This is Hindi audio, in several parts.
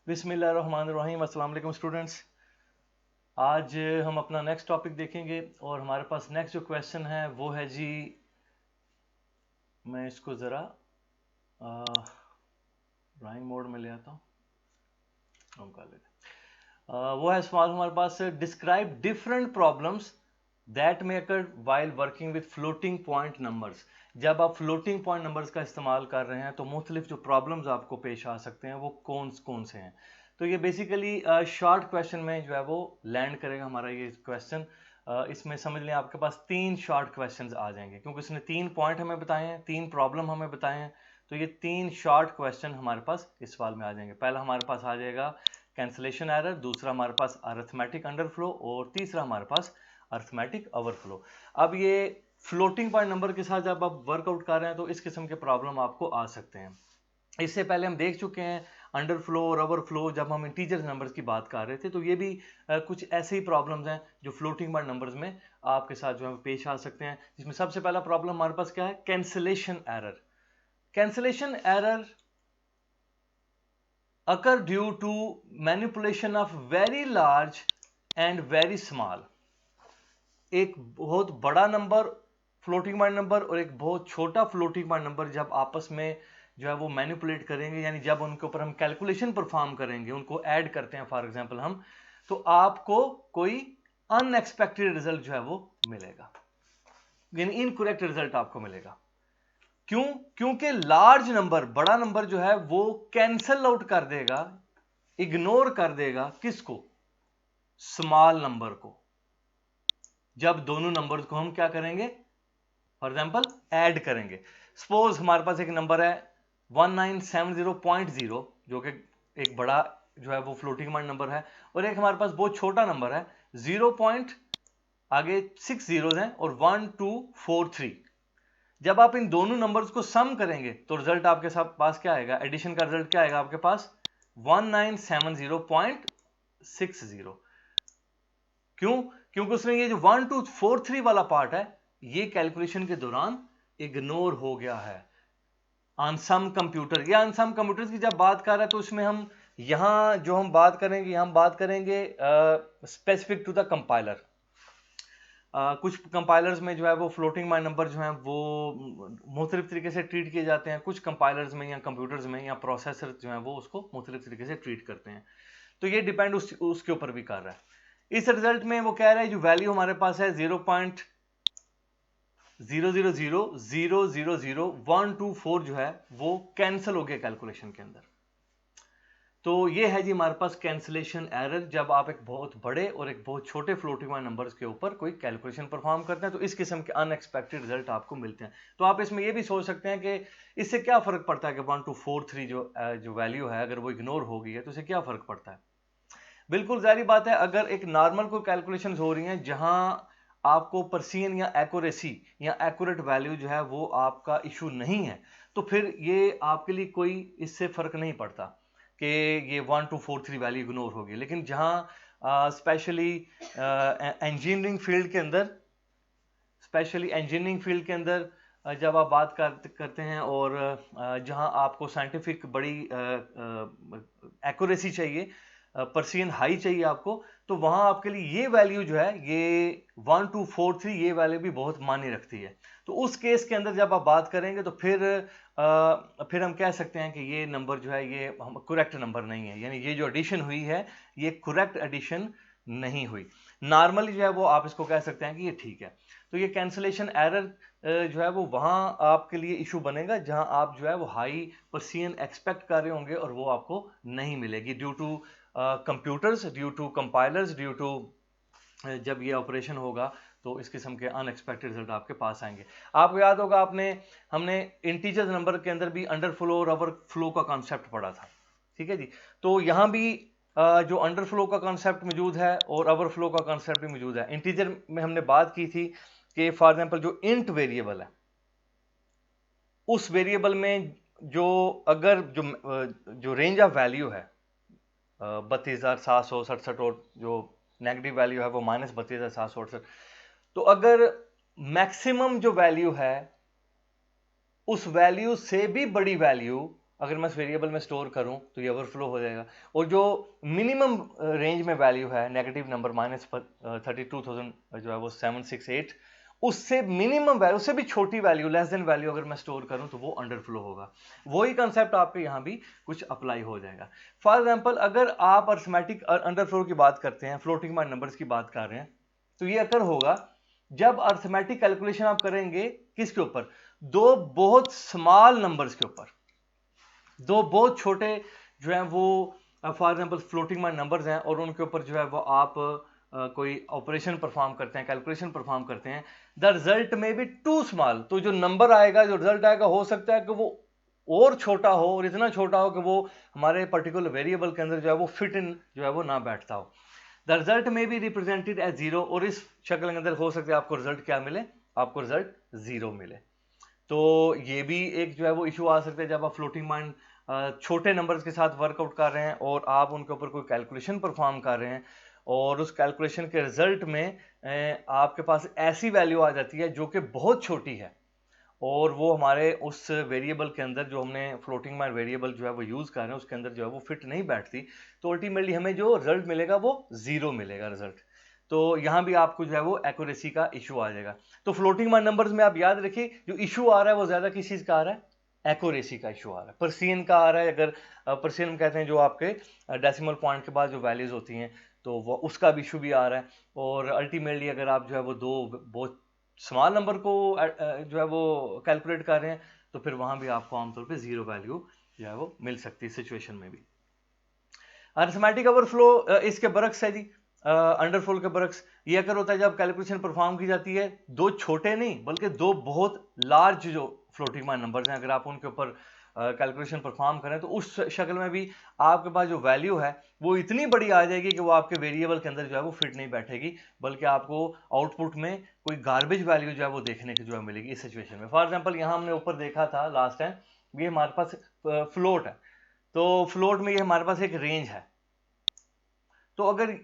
बिस्मिल्लाहिर्रहमानिर्रहीम। अस्सलाम वालेकुम स्टूडेंट्स। आज हम अपना नेक्स्ट टॉपिक देखेंगे और हमारे पास नेक्स्ट जो क्वेश्चन है वो है जी, मैं इसको ज़रा ड्राइंग मोड में ले आता हूँ। हम कर लेते वो है सवाल हमारे पास, describe different problems that may occur while working with floating point numbers. जब आप फ्लोटिंग पॉइंट नंबर्स का इस्तेमाल कर रहे हैं तो मुख्तलिफ जो प्रॉब्लम्स आपको पेश आ सकते हैं वो कौन कौन से हैं। तो ये बेसिकली शॉर्ट क्वेश्चन में जो है वो लैंड करेगा हमारा ये क्वेश्चन। इसमें समझ लें आपके पास 3 शॉर्ट क्वेश्चंस आ जाएंगे, क्योंकि इसने 3 पॉइंट हमें बताए हैं, 3 प्रॉब्लम हमें बताए हैं। तो ये 3 शॉर्ट क्वेश्चन हमारे पास इस सवाल में आ जाएंगे। पहला हमारे पास आ जाएगा कैंसलेशन एरर, दूसरा हमारे पास अरिथमेटिक अंडरफ्लो और तीसरा हमारे पास अरिथमेटिक ओवरफ्लो। अब ये फ्लोटिंग पॉइंट नंबर के साथ जब आप वर्कआउट कर रहे हैं तो इस किस्म के प्रॉब्लम आपको आ सकते हैं। इससे पहले हम देख चुके हैं अंडरफ्लो और ओवरफ्लो, जब हम इंटीजर नंबर्स की बात कर रहे थे। तो ये भी कुछ ऐसे ही प्रॉब्लम्स हैं जो फ्लोटिंग पॉइंट नंबर्स में आपके साथ जो है पेश आ सकते हैं। जिसमें सबसे पहला प्रॉब्लम हमारे पास क्या है, cancellation error. Cancellation error occur due to manipulation of very large and very small। एक बहुत बड़ा नंबर फ्लोटिंग पॉइंट नंबर और एक बहुत छोटा फ्लोटिंग पॉइंट नंबर जब आपस में जो है वो मैनिपुलेट करेंगे, यानी जब उनके ऊपर हम कैलकुलेशन परफॉर्म करेंगे, उनको ऐड करते हैं फॉर एग्जांपल हम, तो आपको कोई अनएक्सपेक्टेड रिजल्ट जो है वो मिलेगा, यानी इनकरेक्ट रिजल्ट आपको मिलेगा। क्यों? क्योंकि लार्ज नंबर, बड़ा नंबर जो है वो कैंसल आउट कर देगा, इग्नोर कर देगा किसको? स्मॉल नंबर को। जब दोनों नंबर्स को हम क्या करेंगे, फॉर एग्जांपल ऐड करेंगे। सपोज हमारे पास एक नंबर है 1970.0, जो कि एक बड़ा जो है वो फ्लोटिंग पॉइंट नंबर है, और एक हमारे पास बहुत छोटा नंबर है 0 पॉइंट आगे 6 जीरोस हैं और 1243। जब आप इन दोनों नंबर्स को सम करेंगे तो रिजल्ट आपके पास क्या आएगा, एडिशन का रिजल्ट क्या आएगा आपके पास, 1970.60। क्यों? क्योंकि उसमें ये जो 1243 वाला पार्ट है ये कैलकुलेशन के दौरान इग्नोर हो गया है। ऑन सम कंप्यूटर, या ऑन सम कंप्यूटर्स की जब बात कर रहे हैं तो इसमें हम यहां जो हम बात करेंगे, हम बात करेंगे स्पेसिफिक टू द कंपाइलर। कुछ कंपाइलर्स में जो है वो फ्लोटिंग पॉइंट नंबर जो है वो मुख्तलिफ तरीके से ट्रीट किए जाते हैं। कुछ कंपाइलर्स में या कंप्यूटर्स में या प्रोसेसर जो है वो उसको मुख्तलिफ तरीके से ट्रीट करते हैं। तो ये डिपेंड उसके ऊपर भी कर रहा है। इस रिजल्ट में वो कह रहा है जो वैल्यू हमारे पास है 0.000000124 जो है वो कैंसिल हो गया कैलकुलेशन के अंदर। तो ये है जी हमारे पास कैंसिलेशन एरर, जब आप एक बहुत बड़े और एक बहुत छोटे फ्लोटिंग पॉइंट नंबर्स के ऊपर कोई कैलकुलेशन परफॉर्म करते हैं तो इस किस्म के अनएक्सपेक्टेड रिजल्ट आपको मिलते हैं। तो आप इसमें ये भी सोच सकते हैं कि इससे क्या फर्क पड़ता है कि 1243 जो वैल्यू है अगर वो इग्नोर हो गई है तो इससे क्या फर्क पड़ता है। बिल्कुल जारी बात है, अगर एक नॉर्मल कोई कैलकुलेशन हो रही हैं जहां आपको परसीन या एक्यूरेसी या एक्यूरेट वैल्यू जो है वो आपका इशू नहीं है, तो फिर ये आपके लिए कोई इससे फर्क नहीं पड़ता कि ये 1243 वैल्यू इग्नोर होगी। लेकिन जहां स्पेशली इंजीनियरिंग फील्ड के अंदर, जब आप बात करते हैं और जहां आपको साइंटिफिक बड़ी एक्यूरेसी चाहिए, परसेंट हाई चाहिए आपको, तो वहां आपके लिए ये वैल्यू जो है ये 1243 ये वैल्यू भी बहुत मायने रखती है। तो उस केस के अंदर जब आप बात करेंगे तो फिर हम कह सकते हैं कि ये नंबर जो है ये करेक्ट नंबर नहीं है, यानी ये जो एडिशन हुई है ये करेक्ट एडिशन नहीं हुई। नॉर्मली जो है वो आप इसको कह सकते हैं कि ये ठीक है। तो ये कैंसलेशन एरर जो है वो वहां आपके लिए इशू बनेगा जहां आप जो है वो हाई परसेंट एक्सपेक्ट कर रहे होंगे और वो आपको नहीं मिलेगी due to computers, due to compilers, due to जब ये ऑपरेशन होगा तो इस किस्म के अनएक्सपेक्टेड रिजल्ट आपके पास आएंगे। आपको याद होगा हमने इंटीजर नंबर के अंदर भी अंडरफ्लो और ओवरफ्लो का कॉन्सेप्ट पढ़ा था, ठीक है जी। तो यहां भी जो अंडरफ्लो का कॉन्सेप्ट मौजूद है और ओवरफ्लो का कॉन्सेप्ट भी मौजूद है। इंटीजर में हमने बात की थी कि फॉर एग्जांपल जो इंट वेरिएबल है उस वेरिएबल में जो अगर जो रेंज ऑफ वैल्यू है 32,767 और जो नेगेटिव वैल्यू है वो -32,768, तो अगर मैक्सिमम जो वैल्यू है उस वैल्यू से भी बड़ी वैल्यू अगर मैं इस वेरिएबल में स्टोर करूं तो ये ओवरफ्लो हो जाएगा। और जो मिनिमम रेंज में वैल्यू है नेगेटिव नंबर -32,000 जो है वो 768, उससे मिनिमम वैल्यू, उससे भी छोटी वैल्यू, लेस देन वैल्यू अगर मैं स्टोर करूं तो वो अंडरफ्लो होगा। वही कंसेप्ट आपके यहाँ भी कुछ अप्लाई हो जाएगा। फॉर एग्जाम्पल अगर आप अरिथमेटिक अंडरफ्लो की बात करते हैं, फ्लोटिंग पॉइंट नंबर्स की बात कर रहे हैं, तो ये अगर होगा जब अरिथमेटिक कैलकुलेशन आप करेंगे किसके ऊपर, दो बहुत स्मॉल नंबर्स के ऊपर, दो बहुत छोटे जो है वो for example floating point numbers हैं और उनके ऊपर जो है वो आप कोई ऑपरेशन परफॉर्म करते हैं, कैलकुलेशन परफॉर्म करते हैं, द रिजल्ट में भी टू स्मॉल, तो जो नंबर आएगा, जो रिजल्ट आएगा, हो सकता है कि वो और छोटा हो, और इतना छोटा हो कि वो हमारे पर्टिकुलर वेरिएबल के अंदर जो है वो फिट इन जो है वो ना बैठता हो। द रिजल्ट में भी रिप्रेजेंटेड एज जीरो, और इस शक्ल के अंदर हो सकता है आपको रिजल्ट क्या मिले, आपको रिजल्ट जीरो मिले। तो ये भी एक जो है वो इशू आ सकता है जब आप फ्लोटिंग पॉइंट छोटे नंबर्स के साथ वर्कआउट कर रहे हैं और आप उनके ऊपर कोई कैलकुलेशन परफॉर्म कर रहे हैं, और उस कैलकुलेशन के रिजल्ट में आपके पास ऐसी वैल्यू आ जाती है जो कि बहुत छोटी है, और वो हमारे उस वेरिएबल के अंदर, जो हमने फ्लोटिंग पॉइंट वेरिएबल जो है वो यूज़ कर रहे हैं, उसके अंदर जो है वो फिट नहीं बैठती, तो अल्टीमेटली हमें जो रिजल्ट मिलेगा वो जीरो मिलेगा रिजल्ट। तो यहाँ भी आपको जो है वो एक्यूरेसी का इशू आ जाएगा। तो फ्लोटिंग पॉइंट नंबर्स में आप याद रखिए, जो इशू आ रहा है वो ज़्यादा किस चीज़ का आ रहा है, एक्यूरेसी का इशू आ रहा है, परसेंट का आ रहा है। अगर परसेंट कहते हैं जो आपके डेसिमल पॉइंट के बाद जो वैल्यूज़ होती हैं, तो वो उसका भी इशू भी आ रहा है। और अल्टीमेटली अगर आप जो है वो दो बहुत स्मॉल नंबर को जो है वो कैलकुलेट कर रहे हैं, तो फिर वहाँ भी आपको आमतौर पे जीरो वैल्यू जो है वो मिल सकती है सिचुएशन में भी। अरिथमेटिक ओवरफ्लो इसके बरक्स है जी, अंडरफ्लो के बरक्स। ये अगर होता है जब कैलकुलेशन परफॉर्म की जाती है, दो छोटे नहीं बल्कि दो बहुत लार्ज जो फ्लोटिंग पॉइंट नंबर्स हैं, अगर आप उनके ऊपर कैलकुलेशन परफॉर्म करें, तो उस शक्ल में भी आपके पास जो वैल्यू है वो इतनी बड़ी आ जाएगी कि वो आपके वेरिएबल के अंदर जो है वो फिट नहीं बैठेगी, बल्कि आपको आउटपुट में कोई गार्बेज वैल्यू जो है वो देखने की जो है मिलेगी इस सिचुएशन में। फॉर एग्जाम्पल यहाँ हमने ऊपर देखा था लास्ट टाइम, ये हमारे पास फ्लोट है, तो फ्लोट में ये हमारे पास एक रेंज है। तो अगर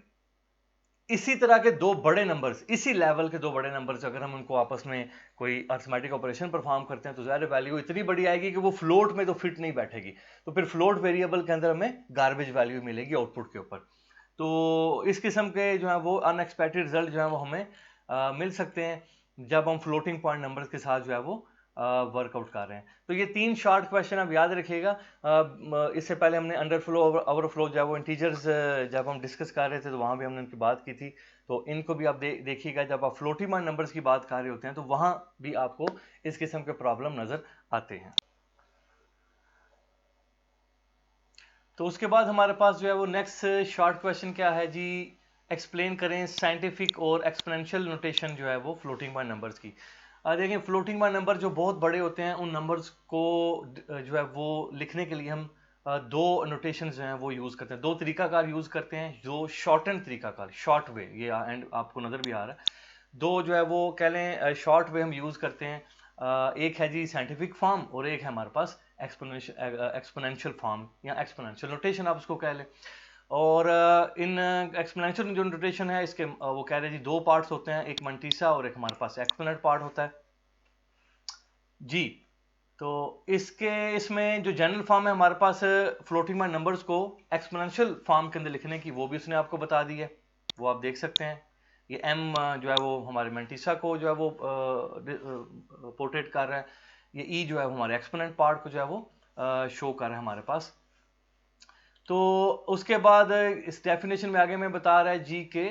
इसी तरह के दो बड़े नंबर्स, इसी लेवल के दो बड़े नंबर्स, अगर हम उनको आपस में कोई अरिथमेटिक ऑपरेशन परफॉर्म करते हैं, तो ज़ाहिर वैल्यू इतनी बड़ी आएगी कि वो फ्लोट में तो फिट नहीं बैठेगी, तो फिर फ्लोट वेरिएबल के अंदर हमें गार्बेज वैल्यू मिलेगी आउटपुट के ऊपर। तो इस किस्म के जो है वो अनएक्सपेक्टेड रिजल्ट जो है वो हमें मिल सकते हैं जब हम फ्लोटिंग पॉइंट नंबर्स के साथ जो है वो वर्कआउट कर रहे हैं। तो ये तीन शॉर्ट क्वेश्चन आप याद रखिएगा। इससे पहले हमने अंडरफ्लो ओवरफ्लो जो है वो इंटीजर्स जब हम डिस्कस कर रहे थे, तो वहाँ भी हमने उनकी बात की थी। तो इनको भी आप देखिएगा, जब आप फ्लोटिंग पॉइंट नंबर्स की बात कर रहे होते हैं तो वहाँ भी आपको इस किस्म के प्रॉब्लम नज़र आते हैं। तो उसके बाद हमारे पास जो है वो नेक्स्ट शॉर्ट क्वेश्चन क्या है जी, एक्सप्लेन करें साइंटिफिक और एक्सपोनेंशियल नोटेशन जो है वो फ्लोटिंग पॉइंट नंबर्स की। देखिए, फ्लोटिंग पॉइंट नंबर जो बहुत बड़े होते हैं, उन नंबर्स को जो है वो लिखने के लिए हम दो नोटेशन जो हैं वो यूज़ करते हैं, दो तरीकाकार यूज़ करते हैं, जो शॉर्ट एंड तरीकाकार, शॉर्ट वे, ये एंड आपको नज़र भी आ रहा है। दो जो है वो कह लें शॉर्ट वे हम यूज़ करते हैं। एक है जी साइंटिफिक फॉर्म, और एक है हमारे पास एक्सपोनेंशियल फॉर्म या एक्सपोनेंशियल नोटेशन आप उसको कह लें। और इन एक्सपोनेंशियल जो नोटेशन है इसके वो कह रहे हैं जी दो पार्ट्स होते हैं, एक मंटीसा और एक हमारे पास एक्सपोनेंट पार्ट होता है जी। तो इसमें जो जनरल फॉर्म है हमारे पास फ्लोटिंग पॉइंट नंबर्स को एक्सपोनेंशियल फॉर्म के अंदर लिखने की, वो भी उसने आपको बता दी है, वो आप देख सकते हैं। ये m जो है वो हमारे मंटीसा को जो है वो पोर्ट्रेट कर रहा है, ये e जो है हमारे एक्सपोनेंट पार्ट को जो है वो शो कर रहा है हमारे पास। तो उसके बाद इस डेफिनेशन में आगे में बता रहा है जी के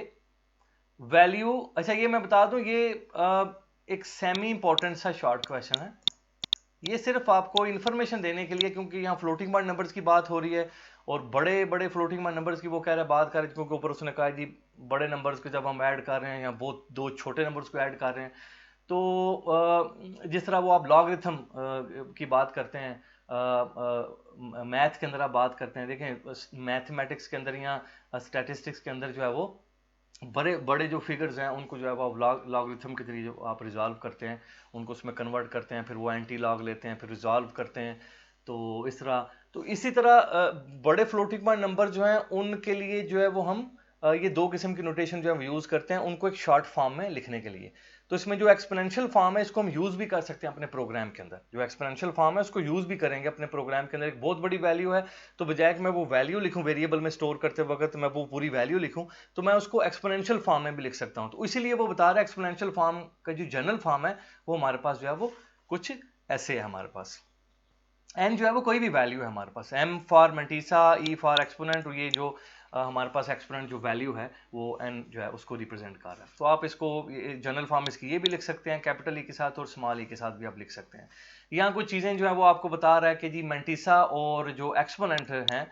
वैल्यू, अच्छा ये मैं बता दूं, ये एक सेमी इंपॉर्टेंट सा शॉर्ट क्वेश्चन है, ये सिर्फ आपको इन्फॉर्मेशन देने के लिए, क्योंकि यहाँ फ्लोटिंग पॉइंट नंबर्स की बात हो रही है और बड़े बड़े फ्लोटिंग पॉइंट नंबर्स की वो कह रहा है बात कर रहे हैं, क्योंकि ऊपर उसने कहा जी बड़े नंबर्स को जब हम ऐड कर रहे हैं या बहुत दो छोटे नंबर्स को ऐड कर रहे हैं, तो जिस तरह वो आप लॉगरिथम की बात करते हैं, मैथ के अंदर आप बात करते हैं, देखें मैथमेटिक्स के अंदर या स्टैटिस्टिक्स के अंदर जो है वो बड़े बड़े जो फिगर्स हैं उनको जो है वो आप लॉगरिथम के जरिए जो आप रिजॉल्व करते हैं, उनको उसमें कन्वर्ट करते हैं, फिर वो एंटी लॉग लेते हैं, फिर रिजॉल्व करते हैं। तो इस तरह, तो इसी तरह बड़े फ्लोटिंग पॉइंट नंबर जो हैं उनके लिए जो है वो हम ये दो किस्म की नोटेशन जो है यूज़ करते हैं उनको एक शॉर्ट फॉर्म में लिखने के लिए। तो इसमें जो एक्सपोनेंशियल फॉर्म है इसको हम यूज भी कर सकते हैं अपने प्रोग्राम के अंदर। जो एक्सपोनेंशियल फॉर्म है उसको यूज भी करेंगे अपने प्रोग्राम के अंदर। एक बहुत बड़ी वैल्यू है, तो बजाय कि मैं वो वैल्यू लिखूं वेरिएबल में स्टोर करते वक्त मैं वो पूरी वैल्यू लिखूं, तो मैं उसको एक्सपोनेंशियल फॉर्म में भी लिख सकता हूं। तो इसीलिए वो बता रहा है एक्सपोनेंशियल फॉर्म का जो जनरल फॉर्म है वो हमारे पास जो है वो कुछ ऐसे है हमारे पास। एन जो है वो कोई भी वैल्यू है हमारे पास, M for mantissa, E for exponent, ये जो हमारे पास एक्सपोनेंट जो वैल्यू है वो एन जो है उसको रिप्रेजेंट कर रहा है। तो आप इसको जनरल फॉर्म इसकी ये भी लिख सकते हैं कैपिटल ई के साथ और स्मॉल ई के साथ भी आप लिख सकते हैं। यहाँ कुछ चीज़ें जो है वो आपको बता रहा है कि जी मेंटिसा और जो एक्सपोनेंट हैं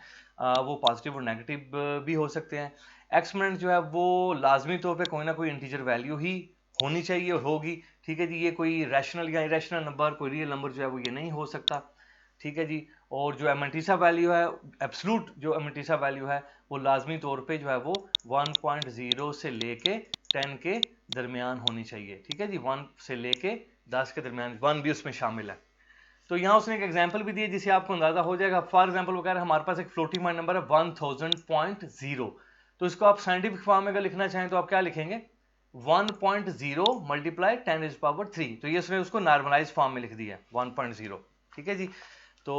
वो पॉजिटिव और नेगेटिव भी हो सकते हैं। एक्सपोनेंट जो है वो लाजमी तौर पर कोई ना कोई इंटीजर वैल्यू ही होनी चाहिए और होगी, ठीक है जी। ये कोई रैशनल या इरेशनल नंबर, कोई रियल नंबर जो है वो ये नहीं हो सकता, ठीक है जी। और जो एमेंटिसा वैल्यू है, एब्सोल्यूट जो एमेंटिसा वैल्यू है वो लाजमी तौर पे जो है वो 1.0 से लेके 10 के दरमियान होनी चाहिए, ठीक है जी। 1 से लेके 10 के दरमियान, 1 भी उसमें शामिल है। तो यहाँ उसने एक एग्जांपल भी दी है जिससे आपको अंदाजा हो जाएगा। फॉर एग्जांपल वो कह रहा है हमारे पास एक फ्लोटिंग पॉइंट नंबर है 1000.0, तो इसको आप साइंटिफिक फॉर्म में अगर लिखना चाहें तो आप क्या लिखेंगे, 1.0 मल्टीप्लाई 10⁻3। तो ये उसने उसको नॉर्मलाइज फॉर्म में लिख दिया 1.0, ठीक है जी। तो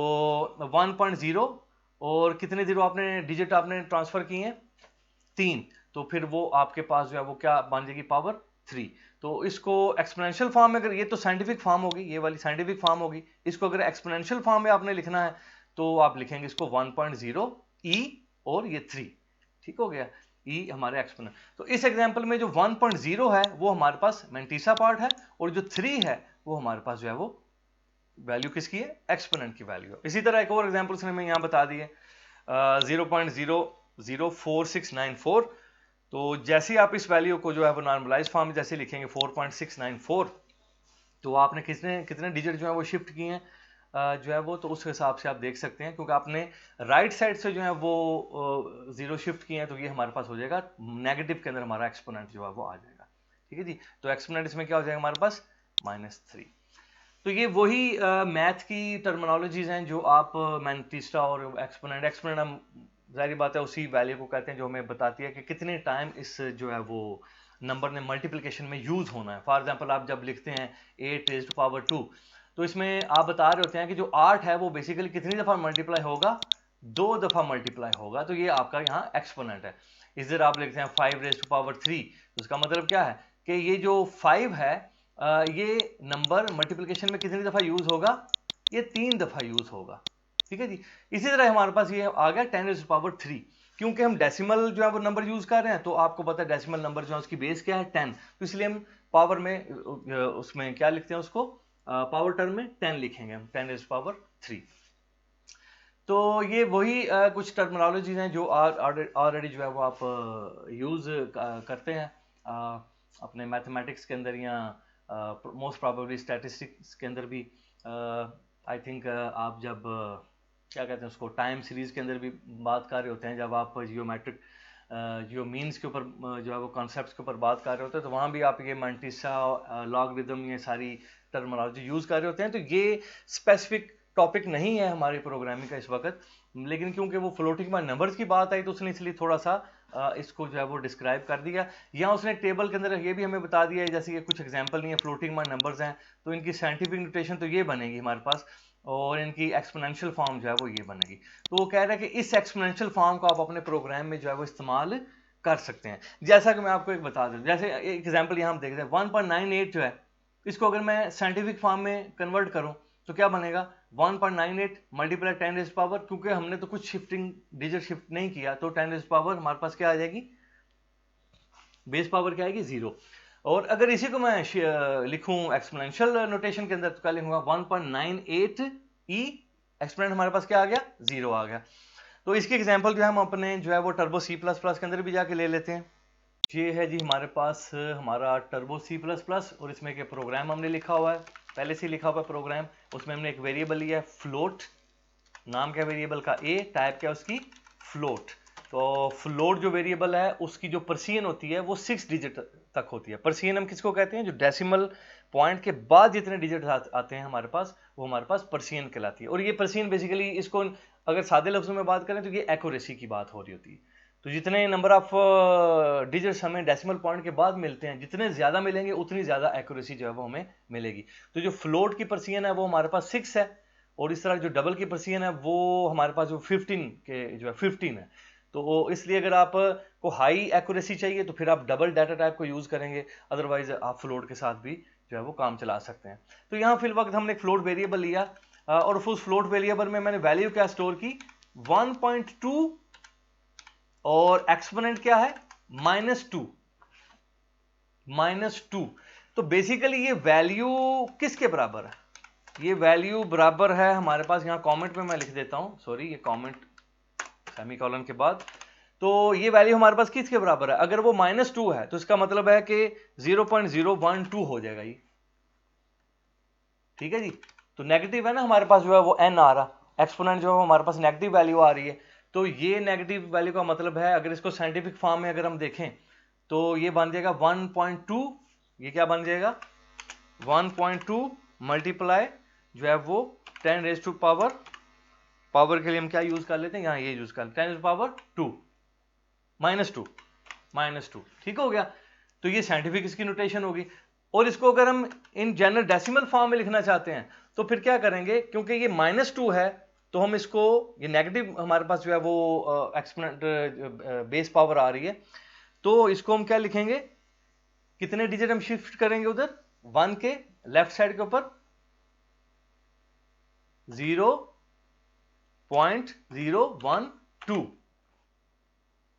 1.0 और कितने जीरो आपने डिजिट आपने ट्रांसफर किए हैं, 3, तो फिर वो आपके पास जो है वो क्या बन जाएगी, पावर 3। तो इसको एक्सपोनेंशियल फॉर्म में, अगर ये तो साइंटिफिक फॉर्म होगी, ये वाली साइंटिफिक फॉर्म होगी, इसको अगर एक्सपोनेंशियल फॉर्म में आपने लिखना है तो आप लिखेंगे इसको 1.0 ई और ये 3, ठीक हो गया, ई हमारे एक्सपोनेंट। तो इस एग्जांपल में जो 1.0 है वो हमारे पास मेंटिसा पार्ट है और जो 3 है वो हमारे पास जो है वो वैल्यू किसकी है, एक्सपोनेंट की वैल्यू है। इसी तरह एक और एग्जांपल से हमें यहाँ बता दिए 0.004694। तो जैसे ही आप इस वैल्यू को जो है वो नॉर्मलाइज फॉर्म में जैसे लिखेंगे 4.694, तो आपने कितने डिजिट जो है वो शिफ्ट किए हैं जो है वो, तो उस हिसाब से आप देख सकते हैं, क्योंकि आपने राइट साइड से जो है वो 0 शिफ्ट किए हैं, तो ये हमारे पास हो जाएगा नेगेटिव के अंदर हमारा एक्सपोनेंट जो है वो आ जाएगा, ठीक है जी। तो एक्सपोनेंट इसमें क्या हो जाएगा हमारे पास, -3। तो ये वही मैथ की टर्मिनोलॉजीज हैं जो आप मेंटिसा और एक्सपोनेंट हम जाहिर बात है उसी वैल्यू को कहते हैं जो हमें बताती है कि कितने टाइम इस जो है वो नंबर ने मल्टीप्लिकेशन में यूज होना है। फॉर एग्जांपल आप जब लिखते हैं 8⁻², तो इसमें आप बता रहे होते हैं कि जो 8 है वो बेसिकली कितनी दफ़ा मल्टीप्लाई होगा, 2 दफ़ा मल्टीप्लाई होगा, तो ये आपका यहाँ एक्सपोनेंट है। इस तरह आप लिखते हैं 5⁻3, तो उसका मतलब क्या है कि ये जो 5 है ये नंबर मल्टीप्लिकेशन में कितनी दफ़ा यूज होगा, ये 3 दफ़ा यूज होगा, ठीक है जी। इसी तरह हमारे पास ये आ गया 10⁻3, क्योंकि हम डेसिमल जो है वो नंबर यूज कर रहे हैं, तो आपको पता है डेसिमल नंबर जो है उसकी बेस क्या है 10, तो इसलिए हम पावर में उसमें क्या लिखते हैं उसको, पावर टर्म में 10 लिखेंगे हम, 10⁻3। तो ये वही कुछ टर्मिनोलॉजीज हैं जो ऑलरेडी जो है वो आप यूज करते हैं अपने मैथमेटिक्स के अंदर या मोस्ट प्रोबेबली स्टैटिस्टिक्स के अंदर भी। आई थिंक आप जब क्या कहते हैं उसको टाइम सीरीज के अंदर भी बात कर रहे होते हैं, जब आप जियोमेट्रिक जियो मीन्स के ऊपर जो है वो कॉन्सेप्ट्स के ऊपर बात कर रहे होते हैं, तो वहाँ भी आप ये मेंटिसा, लॉगरिथम, ये सारी टर्मिनोलॉजी यूज़ कर रहे होते हैं। तो ये स्पेसिफिक टॉपिक नहीं है हमारी प्रोग्रामिंग का इस वक्त, लेकिन क्योंकि वो फ्लोटिंग पॉइंट नंबर्स की बात आई तो उसने इसलिए थोड़ा सा इसको जो है वो डिस्क्राइब कर दिया। यहाँ उसने टेबल के अंदर ये भी हमें बता दिया है, जैसे कि कुछ एग्जांपल नहीं है, फ्लोटिंग पॉइंट नंबर्स हैं तो इनकी साइंटिफिक नोटेशन तो ये बनेगी हमारे पास, और इनकी एक्सपोनेंशियल फॉर्म जो है वो ये बनेगी। तो वो कह रहा है कि इस एक्सपोनेंशियल फॉर्म को आप अपने प्रोग्राम में जो है वो इस्तेमाल कर सकते हैं। जैसा कि मैं आपको एक बता दूं, जैसे एग्जांपल यहाँ हम देखते हैं 1.98 जो है, इसको अगर मैं साइंटिफिक फॉर्म में कन्वर्ट करूं तो क्या बनेगा, 1.98 मल्टीप्लाई 10⁻, क्योंकि हमने तो कुछ शिफ्टिंग डिजिट शिफ्ट नहीं किया, तो 10⁻, हमारे पास क्या आ जाएगी, बेस पावर क्या आएगी, 0। और अगर इसी को मैं लिखूं एक्सपोनेंशियल नोटेशन के अंदर तो क्या लिखूंगा, 1.98 ई, एक्सपोनेंट हमारे पास क्या आ गया, 0 आ गया। तो इसकी एग्जांपल जो है हम अपने जो है वो टर्बो C++ के अंदर भी जाके ले लेते हैं। ये है जी हमारे पास हमारा टर्बो C++, और इसमें एक प्रोग्राम हमने लिखा हुआ है, पहले से लिखा हुआ प्रोग्राम। उसमें हमने एक वेरिएबल लिया है फ्लोट, नाम क्या वेरिएबल का, ए, टाइप क्या उसकी, फ्लोट। तो फ्लोट जो वेरिएबल है उसकी जो पर्सियन होती है वो 6 डिजिट तक होती है। पर्सियन हम किसको कहते हैं, जो डेसिमल पॉइंट के बाद जितने डिजिट आते हैं हमारे पास, वो हमारे पास पर्सियन कहलाती है। और ये पर्सियन बेसिकली, इसको अगर सादे लफ्जों में बात करें तो ये एक्यूरेसी की बात हो रही होती है। तो जितने नंबर ऑफ डिजिट्स हमें डेसिमल पॉइंट के बाद मिलते हैं, जितने ज़्यादा मिलेंगे उतनी ज़्यादा एक्यूरेसी जो है वो हमें मिलेगी। तो जो फ्लोट की पर्सियन है वो हमारे पास 6 है, और इस तरह जो डबल की पर्सियन है वो हमारे पास जो 15 के जो है 15 है। तो इसलिए अगर आप को हाई एक्यूरेसी चाहिए तो फिर आप डबल डाटा टाइप को यूज़ करेंगे, अदरवाइज आप फ्लोट के साथ भी जो है वो काम चला सकते हैं। तो यहाँ फिल वक्त हमने एक फ्लोट वेरिएबल लिया और उस फ्लोट वेरिएबल में मैंने वैल्यू क्या स्टोर की, 1.2, और एक्सपोनेंट क्या है -2। तो बेसिकली ये वैल्यू किसके बराबर है, ये वैल्यू बराबर है हमारे पास, यहां कमेंट में मैं लिख देता हूं, सॉरी ये कमेंट सेमीकोलन के बाद। तो ये वैल्यू हमारे पास किसके बराबर है, अगर वो -2 है तो इसका मतलब है कि 0.012 हो जाएगा ये, ठीक है जी। तो नेगेटिव है ना हमारे पास जो है वो n आ रहा, एक्सपोनेंट जो है हमारे पास नेगेटिव वैल्यू आ रही है। तो ये नेगेटिव वैल्यू का मतलब है, अगर इसको साइंटिफिक फॉर्म में अगर हम देखें तो ये बन जाएगा 1.2, ये क्या बन जाएगा 1.2 मल्टीप्लाई जो है वो 10 रेज टू पावर के लिए हम क्या यूज कर लेते हैं, यहां ये यूज कर लेते हैं 10 रेज टू पावर 2 -2, ठीक हो गया। तो ये साइंटिफिक इसकी नोटेशन होगी। और इसको अगर हम इन जनरल डेसिमल फॉर्म में लिखना चाहते हैं तो फिर क्या करेंगे, क्योंकि ये -2 है तो हम इसको, ये नेगेटिव हमारे पास जो है वो एक्सपोनेंट बेस पावर आ रही है, तो इसको हम क्या लिखेंगे, कितने डिजिट हम शिफ्ट करेंगे उधर 1 के लेफ्ट साइड के ऊपर 0.012।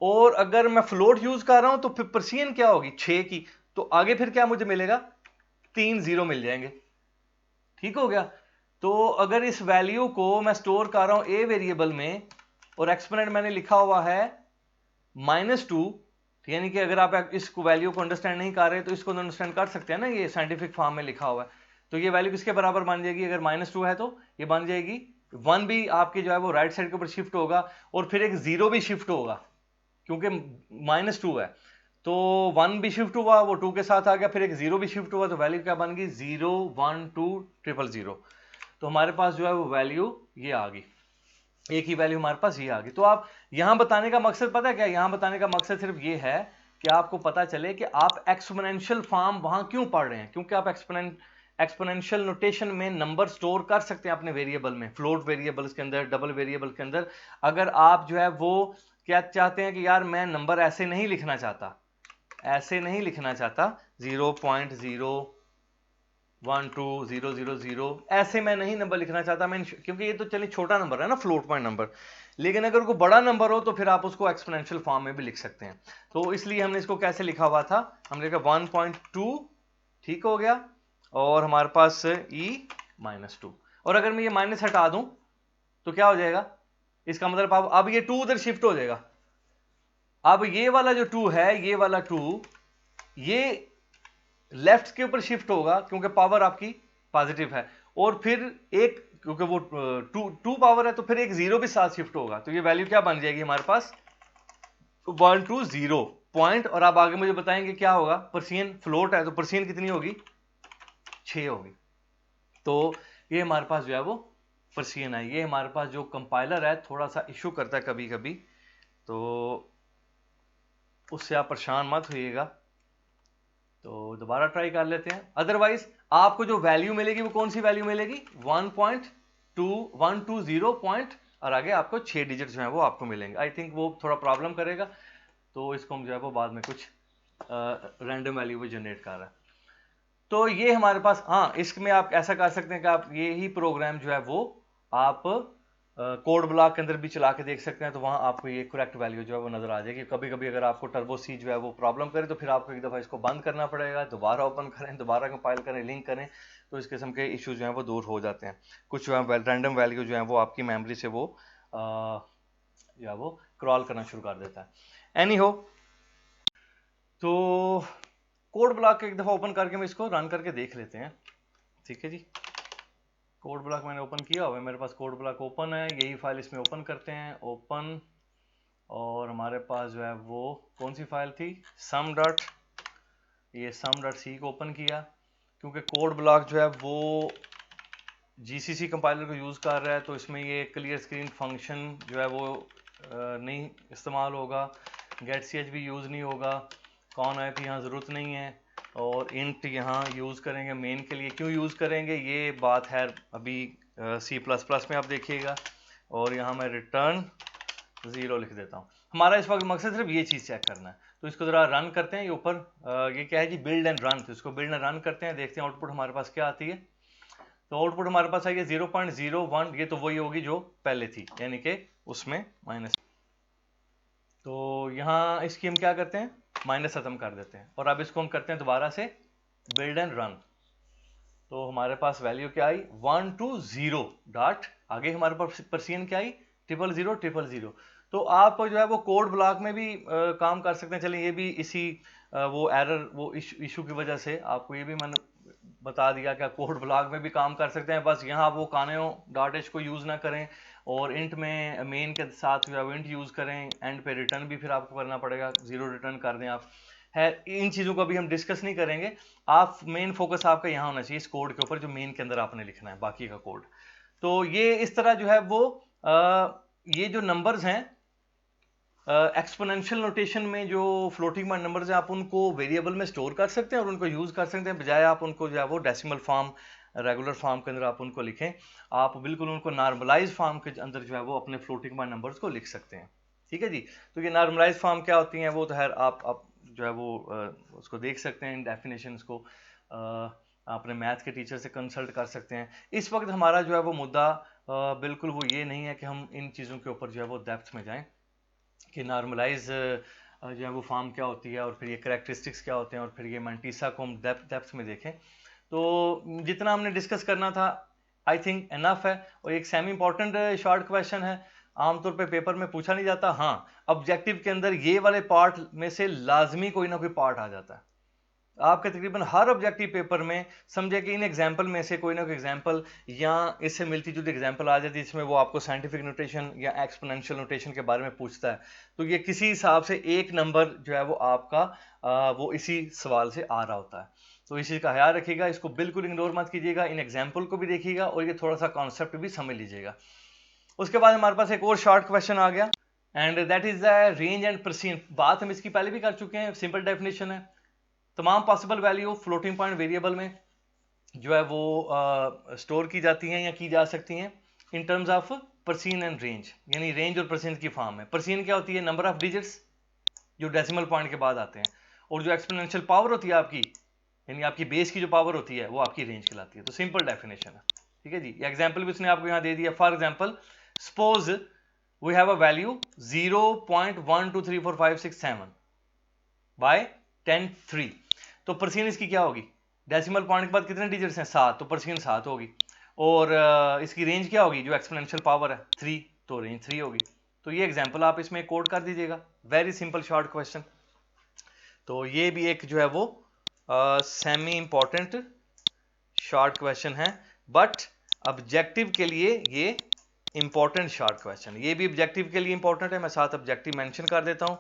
और अगर मैं फ्लोट यूज कर रहा हूं तो फिर पर्सियन क्या होगी 6 की, तो आगे फिर क्या मुझे मिलेगा 3 0 मिल जाएंगे, ठीक हो गया। तो अगर इस वैल्यू को मैं स्टोर कर रहा हूं ए वेरिएबल में और एक्सपोनेंट मैंने लिखा हुआ है -2, यानी कि अगर आप इस वैल्यू को अंडरस्टैंड नहीं कर रहे तो इसको अंडरस्टैंड कर सकते हैं ना, ये साइंटिफिक फॉर्म में लिखा हुआ है। तो ये वैल्यू किसके बराबर बन जाएगी, अगर -2 है तो ये बन जाएगी 1 भी आपके जो है वो राइट साइड के ऊपर शिफ्ट होगा, और फिर एक 0 भी शिफ्ट होगा क्योंकि -2 है। तो 1 भी शिफ्ट हुआ, वो 2 के साथ आ गया, फिर एक 0 भी शिफ्ट हुआ, तो वैल्यू क्या बन गई 0 1 2 0 0 0। तो हमारे पास जो है वो वैल्यू ये आ गई, एक ही वैल्यू हमारे पास ये आ गई। तो आप यहां बताने का मकसद पता है क्या, यहां बताने का मकसद सिर्फ ये है कि आपको पता चले कि आप एक्सपोनेंशियल फॉर्म वहां क्यों पढ़ रहे हैं, क्योंकि आप एक्सपोनेंशियल नोटेशन में नंबर स्टोर कर सकते हैं अपने वेरिएबल में, फ्लोट वेरिएबल्स के अंदर, डबल वेरिएबल के अंदर। अगर आप जो है वो क्या चाहते हैं कि यार मैं नंबर ऐसे नहीं लिखना चाहता, 0.0120000 ऐसे मैं नहीं नंबर लिखना चाहता मैं, क्योंकि ये तो चलिए छोटा नंबर है ना फ्लोट पॉइंट नंबर, लेकिन अगर कोई बड़ा नंबर हो तो फिर आप उसको एक्सपोनेंशियल फॉर्म में भी लिख सकते हैं। तो इसलिए हमने इसको कैसे लिखा हुआ था, हमने लिखा 1.2, ठीक हो गया, और हमारे पास -2। और अगर मैं ये माइनस हटा दूं तो क्या हो जाएगा, इसका मतलब अब ये 2 उधर शिफ्ट हो जाएगा। अब ये वाला जो 2 है, ये वाला 2 ये लेफ्ट के ऊपर शिफ्ट होगा क्योंकि पावर आपकी पॉजिटिव है, और फिर एक क्योंकि वो 2 पावर है तो फिर एक 0 भी साथ शिफ्ट होगा, तो ये वैल्यू क्या बन जाएगी हमारे पास 120 पॉइंट। और आप आगे मुझे बताएंगे क्या होगा, पर्सियन फ्लोट है तो पर्सियन कितनी होगी 6 होगी। तो ये हमारे पास जो है वो पर्सियन है। ये हमारे पास जो कंपाइलर है थोड़ा सा इशू करता है कभी कभी, तो उससे आप परेशान मत होइएगा, तो दोबारा ट्राई कर लेते हैं। अदरवाइज आपको जो वैल्यू मिलेगी वो कौन सी वैल्यू मिलेगी 1.2120 पॉइंट, और आगे आपको 6 डिजिट जो है वो आपको मिलेंगे। आई थिंक वो थोड़ा प्रॉब्लम करेगा, तो इसको हम जो है वो बाद में कुछ रैंडम वैल्यू भी जनरेट कर रहा है। तो ये हमारे पास, हाँ इसमें आप ऐसा कर सकते हैं कि आप ये ही प्रोग्राम जो है वो आप कोड ब्लॉक के अंदर भी चला के देख सकते हैं, तो वहां आपको ये करेक्ट वैल्यू जो है वो नजर आ जाएगी। कभी कभी अगर आपको टर्बो सी जो है वो प्रॉब्लम करे तो फिर आपको एक दफ़ा इसको बंद करना पड़ेगा, दोबारा ओपन करें, दोबारा कंपाइल करें, लिंक करें, तो इस किस्म के इशू जो है वो दूर हो जाते हैं। कुछ जो है रैंडम वैल्यू जो है वो आपकी मेमोरी से वो जो है वो क्रॉल करना शुरू कर देता है। एनी हो, तो कोड ब्लॉक एक दफ़ा ओपन करके हम इसको रन करके देख लेते हैं, ठीक है जी। कोड ब्लॉक मैंने ओपन किया हुआ है, मेरे पास कोड ब्लॉक ओपन है, यही फाइल इसमें ओपन करते हैं, ओपन, और हमारे पास जो है वो कौन सी फाइल थी ये sum.c को ओपन किया, क्योंकि कोड ब्लॉक जो है वो GCC कंपाइलर को यूज़ कर रहा है, तो इसमें ये क्लियर स्क्रीन फंक्शन जो है वो नहीं इस्तेमाल होगा। गेट सी एच भी यूज़ नहीं होगा, कौन है कि यहाँ ज़रूरत नहीं है, और इंट यहाँ यूज़ करेंगे मेन के लिए। क्यों यूज़ करेंगे ये बात है अभी सी प्लस प्लस में आप देखिएगा, और यहाँ मैं रिटर्न 0 लिख देता हूँ। हमारा इस वक्त मकसद सिर्फ ये चीज़ चेक करना है। तो इसको ज़रा रन करते हैं, ये ऊपर ये क्या है जी, बिल्ड एंड रन। तो इसको बिल्ड एंड रन करते हैं, देखते हैं आउटपुट हमारे पास क्या आती है। तो आउटपुट हमारे पास आई है 0.01, ये तो वही होगी जो पहले थी, यानी कि उसमें माइनस। तो यहाँ इसकी हम क्या करते हैं, माइनस खत्म कर देते हैं, और अब इसको हम करते हैं दोबारा से बिल्ड एंड रन। तो हमारे पास वैल्यू क्या आई, 120 डॉट, आगे हमारे पास परसेंट क्या आई, 00000। तो आप जो है वो कोड ब्लॉक में भी काम कर सकते हैं। चलिए ये भी इसी वो एरर वो इशू की वजह से आपको ये भी मैंने बता दिया कि आप कोड ब्लॉक में भी काम कर सकते हैं। बस यहाँ वो कानो डॉट एच को यूज़ ना करें, और इंट में मेन के साथ जो है वो इंट यूज़ करें, एंड पे रिटर्न भी फिर आपको करना पड़ेगा, 0 रिटर्न कर दें आप। है इन चीज़ों को अभी हम डिस्कस नहीं करेंगे। आप मेन फोकस आपका यहाँ होना चाहिए इस कोड के ऊपर, जो मेन के अंदर आपने लिखना है बाकी का कोड। तो ये इस तरह जो है वो ये जो नंबर्स हैं एक्सपोनेंशियल नोटेशन में, जो फ्लोटिंग पॉइंट नंबर्स हैं, आप उनको वेरिएबल में स्टोर कर सकते हैं और उनको यूज़ कर सकते हैं, बजाय आप उनको जो है वो डेसिमल फॉर्म, रेगुलर फॉर्म के अंदर आप उनको लिखें। आप बिल्कुल उनको नॉर्मलाइज फॉर्म के अंदर जो है वो अपने फ्लोटिंग पॉइंट नंबर्स को लिख सकते हैं। ठीक है जी। तो ये नॉर्मलाइज फॉर्म क्या होती हैं वो तो खैर आप जो है वो उसको देख सकते हैं, इन डेफिनेशंस को अपने मैथ के टीचर से कंसल्ट कर सकते हैं। इस वक्त हमारा जो है वो मुद्दा बिल्कुल वो ये नहीं है कि हम इन चीज़ों के ऊपर जो है वो डेप्थ में जाएं कि नॉर्मलाइज जो है वो फॉर्म क्या होती है, और फिर ये करैक्टरिस्टिक्स क्या होते हैं, और फिर ये मैंटीसा को हम डेप्थ में देखें। तो जितना हमने डिस्कस करना था आई थिंक इनफ है। और एक सेमी इंपॉर्टेंट शॉर्ट क्वेश्चन है, आमतौर पे पेपर में पूछा नहीं जाता। हाँ, ऑब्जेक्टिव के अंदर ये वाले पार्ट में से लाजमी कोई ना कोई पार्ट आ जाता है आपके तकरीबन हर ऑब्जेक्टिव पेपर में। समझे कि इन एग्जाम्पल में से कोई ना कोई एग्जाम्पल या इससे मिलती जुलती एग्जाम्पल आ जाती है जिसमें वो आपको साइंटिफिक नोटेशन या एक्सपोनेंशियल नोटेशन के बारे में पूछता है। तो ये किसी हिसाब से एक नंबर जो है वो आपका वो इसी सवाल से आ रहा होता है। तो इस चीज़ का ख्याल रखिएगा, इसको बिल्कुल इग्नोर मत कीजिएगा, इन एग्जाम्पल को भी देखिएगा और ये थोड़ा सा कॉन्सेप्ट भी समझ लीजिएगा। उसके बाद हमारे पास एक और शॉर्ट क्वेश्चन आ गया, and that is the range and percent. बात हम इसकी पहले भी कर चुके हैं, सिंपल डेफिनेशन है, तमाम possible value floating point variable में जो है वो स्टोर की जाती हैं या की जा सकती हैं in terms of percent and range, यानी रेंज और परसेंट की फॉर्म है। परसेंट क्या होती है, नंबर ऑफ डिजिट्स जो डेसिमल पॉइंट के बाद आते हैं, और जो एक्सपोनेंशियल पावर होती है आपकी, यानी आपकी बेस की जो पावर होती है वो आपकी रेंज कहलाती है। तो सिंपल डेफिनेशन है, ठीक है जी। एग्जाम्पल भी उसने आपको यहाँ दे दिया। For example suppose we have a value 0.123456 by 10 3। तो परसेंट इसकी क्या होगी, डेसिमल पॉइंट के बाद कितने डिजिट्स हैं, 7, तो परसेंट 7 होगी। और इसकी रेंज क्या होगी, जो एक्सपोनेंशियल पावर है 3, तो रेंज 3 होगी। तो ये एग्जांपल आप इसमें कोड कर दीजिएगा, वेरी सिंपल शॉर्ट क्वेश्चन। तो ये भी एक जो है वो सेमी इंपॉर्टेंट शॉर्ट क्वेश्चन है, बट ऑब्जेक्टिव के लिए ये इंपॉर्टेंट शॉर्ट क्वेश्चन, ये भी ऑब्जेक्टिव के लिए इंपॉर्टेंट है। मैं साथ ऑब्जेक्टिव मेंशन कर देता हूं,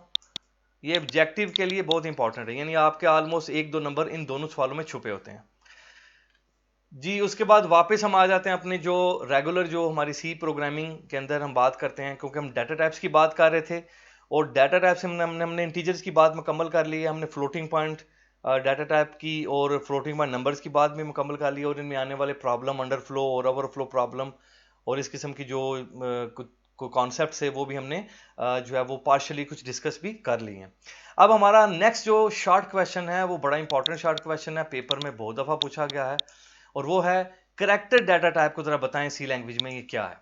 ये ऑब्जेक्टिव के लिए बहुत इंपॉर्टेंट है, यानी आपके ऑलमोस्ट 1-2 नंबर इन दोनों सवालों में छुपे होते हैं जी। उसके बाद वापस हम आ जाते हैं अपने जो रेगुलर जो हमारी सी प्रोग्रामिंग के अंदर हम बात करते हैं, क्योंकि हम डाटा टाइप्स की बात कर रहे थे, और डाटा टाइप से हमने इंटीजर्स की बात मुकम्मल कर ली है, हमने फ्लोटिंग पॉइंट डाटा टाइप की और फ्लोटिंग पॉइंट नंबर्स की बात भी मुकम्मल कर ली, और इनमें आने वाले प्रॉब्लम, अंडरफ्लो और ओवरफ्लो प्रॉब्लम और इस किस्म की जो कॉन्सेप्ट्स है वो भी हमने जो है वो पार्शली कुछ डिस्कस भी कर ली हैं। अब हमारा नेक्स्ट जो शॉर्ट क्वेश्चन है वो बड़ा इंपॉर्टेंट शॉर्ट क्वेश्चन है, पेपर में बहुत दफ़ा पूछा गया है, और वो है करैक्टर डाटा टाइप को जरा बताएं सी लैंग्वेज में ये क्या है।